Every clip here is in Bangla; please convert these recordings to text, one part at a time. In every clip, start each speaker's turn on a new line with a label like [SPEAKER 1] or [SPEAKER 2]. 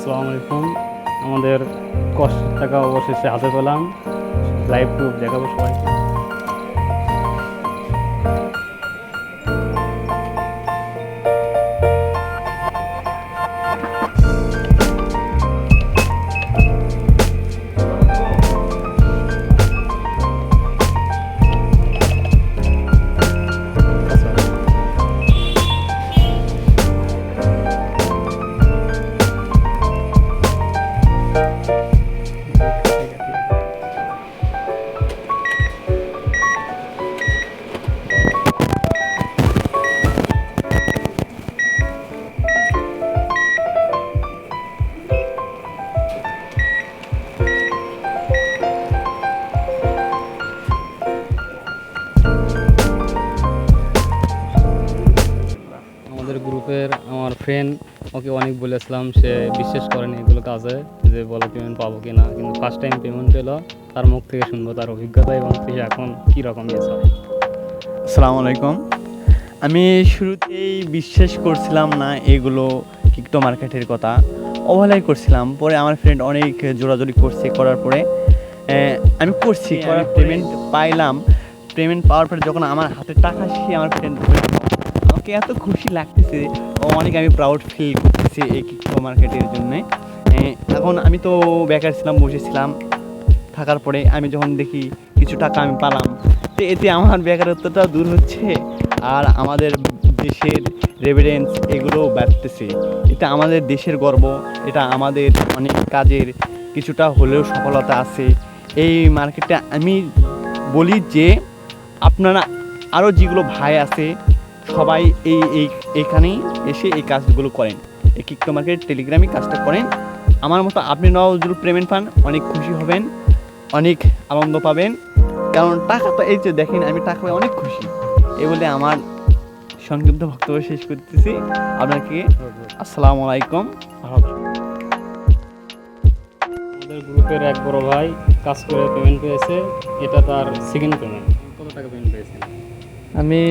[SPEAKER 1] আসসালামু আলাইকুম। আমাদের কষ্টের টাকা অবশেষে হাতে পেলাম। লাইভ প্রুফ দেখাবো সবাইকে। আমাদের গ্রুপের আমার ফ্রেন্ড ওকে অনেক বলেছিলাম, সে বিশ্বাস করেনি এগুলো কাজে, যে বলো পেমেন্ট পাবো কি না, কিন্তু ফার্স্ট টাইম পেমেন্ট পেলো। তার মুখ থেকে শুনবো তার অভিজ্ঞতা এবং সে এখন কীরকম গেছে।
[SPEAKER 2] আসসালামু আলাইকুম। আমি শুরুতেই বিশ্বাস করছিলাম না এগুলো ক্রিপ্টো মার্কেটের কথা, অবহেলাই করছিলাম। পরে আমার ফ্রেন্ড অনেক জোরাজোরি করছে, করার পরে আমি করছি, করার পেমেন্ট পাইলাম। পেমেন্ট পাওয়ার পরে যখন আমার হাতে টাকা আসছে, আমার ফ্রেন্ড আমাকে এত খুশি লাগতেছে, অনেক আমি প্রাউড ফিল করতেছি এই ক্রিপ্টো মার্কেটের জন্যে। এখন আমি তো বেকার ছিলাম, বসেছিলাম। থাকার পরে আমি যখন দেখি কিছু টাকা আমি পালাম, তো এতে আমার বেকারত্বটা দূর হচ্ছে, আর আমাদের দেশের রেভিডেন্স এগুলো বাড়তেছে। এটা আমাদের দেশের গর্ব, এটা আমাদের অনেক কাজের কিছুটা হলেও সফলতা আছে এই মার্কেটে। আমি বলি যে আপনারা আরও যেগুলো ভাই আছে সবাই এইখানেই এসে এই কাজগুলো করেন, এই ক্রিপ্টো মার্কেট টেলিগ্রামে কাজটা করেন। আমার মতো আপনি যদি পেমেন্ট পান, অনেক খুশি হবেন, অনেক আনন্দ পাবেন। কারণ টাকা তো এই যে দেখেন, আমি টাকা পাই অনেক খুশি। এই বলে আমার সংক্ষিপ্ত বক্তব্য শেষ করতেছি। আপনাকে আসসালামু আলাইকুম।
[SPEAKER 1] আমাদের গ্রুপের এক বড় ভাই কাজ করে পেমেন্ট পেয়েছে, এটা তার সেকেন্ড পেমেন্ট। কত টাকা পেমেন্ট পেয়েছেন?
[SPEAKER 3] আমি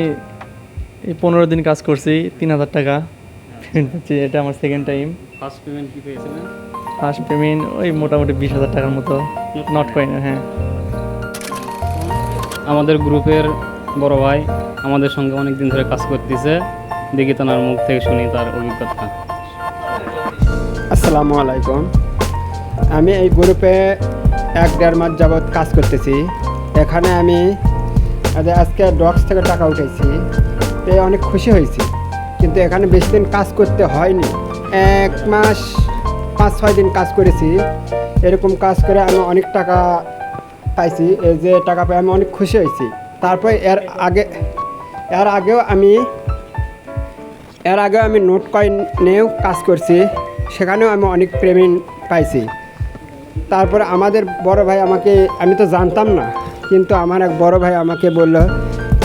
[SPEAKER 3] এই 15 দিন কাজ করছি, 3000 টাকা পেমেন্ট পাচ্ছি। এটা আমার সেকেন্ড টাইম।
[SPEAKER 1] ফার্স্ট পেমেন্ট কী পেয়েছিলেন?
[SPEAKER 3] ফার্স্ট পেমেন্ট ওই মোটামুটি 20,000 টাকার মতো, নট কয়েন। হ্যাঁ,
[SPEAKER 1] আমাদের গ্রুপের বড় ভাই আমাদের সঙ্গে অনেক দিন ধরে কাজ করতেছে, দেখি তার মুখ থেকে শুনি তার অভিজ্ঞতা।
[SPEAKER 4] আসসালামু আলাইকুম। আমি এই গ্রুপে 1-1.5 মাস যাবৎ কাজ করতেছি। এখানে আমি আজকে ডক্স থেকে টাকা উঠেছি, তো অনেক খুশি হয়েছি। কিন্তু এখানে বেশি দিন কাজ করতে হয়নি, 1 মাস 5-6 দিন কাজ করেছি। এরকম কাজ করে আমি অনেক টাকা পাইছি। এই যে টাকা পেয়ে আমি অনেক খুশি হয়েছি। তারপর এর আগেও আমি নোট কয়েনেও কাজ করছি, সেখানেও আমি অনেক পেমেন্ট পাইছি। তারপরে আমাদের বড় ভাই আমি তো জানতাম না, কিন্তু আমার এক বড় ভাই আমাকে বলল,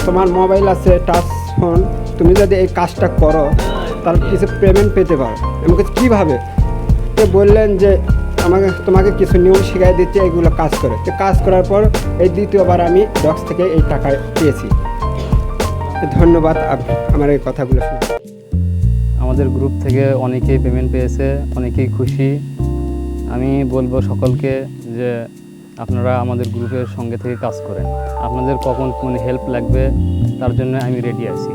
[SPEAKER 4] তোমার মোবাইল আছে টাচ ফোন, তুমি যদি এই কাজটা করো তাহলে কিছু পেমেন্ট পেতে পারো। আমাকে কীভাবে? তো বললেন যে তোমাকে কিছু নিয়ম শিখিয়ে দিচ্ছে, এগুলো কাজ করে। তো কাজ করার পর এই দ্বিতীয়বার আমি ডক্স থেকে এই টাকা পেয়েছি। ধন্যবাদ আমার এই কথাগুলো শুনে।
[SPEAKER 1] আমাদের গ্রুপ থেকে অনেকেই পেমেন্ট পেয়েছে, অনেকেই খুশি। আমি বলবো সকলকে যে আপনারা আমাদের গ্রুপের সঙ্গে থেকে কাজ করেন। আপনাদের কখন কোন হেল্প লাগবে তার জন্য আমি রেডি আছি।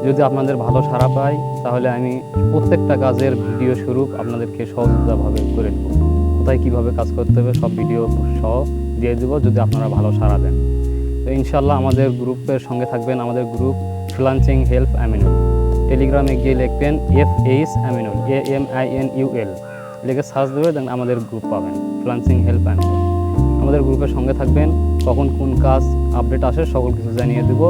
[SPEAKER 1] যদি আপনাদের ভালো সাড়া পাই, তাহলে আমি প্রত্যেকটা কাজের ভিডিও স্বরূপ আপনাদেরকে সহযোগিতাভাবে করে দেবো। কোথায় কীভাবে কাজ করতে হবে সব ভিডিও সহ দিয়ে দেবো, যদি আপনারা ভালো সাড়া দেন। তো ইনশাল্লাহ আমাদের গ্রুপের সঙ্গে থাকবেন। আমাদের গ্রুপ ফ্রিল্যান্সিং হেল্প আমিনুল। টেলিগ্রামে গিয়ে লিখবেন FH আমিনুল, AMINUL লিখে সার্চ দেবে, দেন আমাদের গ্রুপ পাবেন, ফ্রিল্যান্সিং হেল্প আমিনুল। আমাদের গ্রুপের সঙ্গে থাকবেন, কখন কোন কাজ আপডেট আসে সকল কিছু জানিয়ে দেব,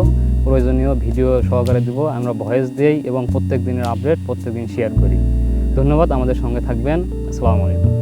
[SPEAKER 1] প্রয়োজনীয় ভিডিও সহকারে দেব। আমরা ভয়েস দিই এবং প্রত্যেক দিনের আপডেট প্রত্যেক দিন শেয়ার করি। ধন্যবাদ, আমাদের সঙ্গে থাকবেন। আসসালামু আলাইকুম।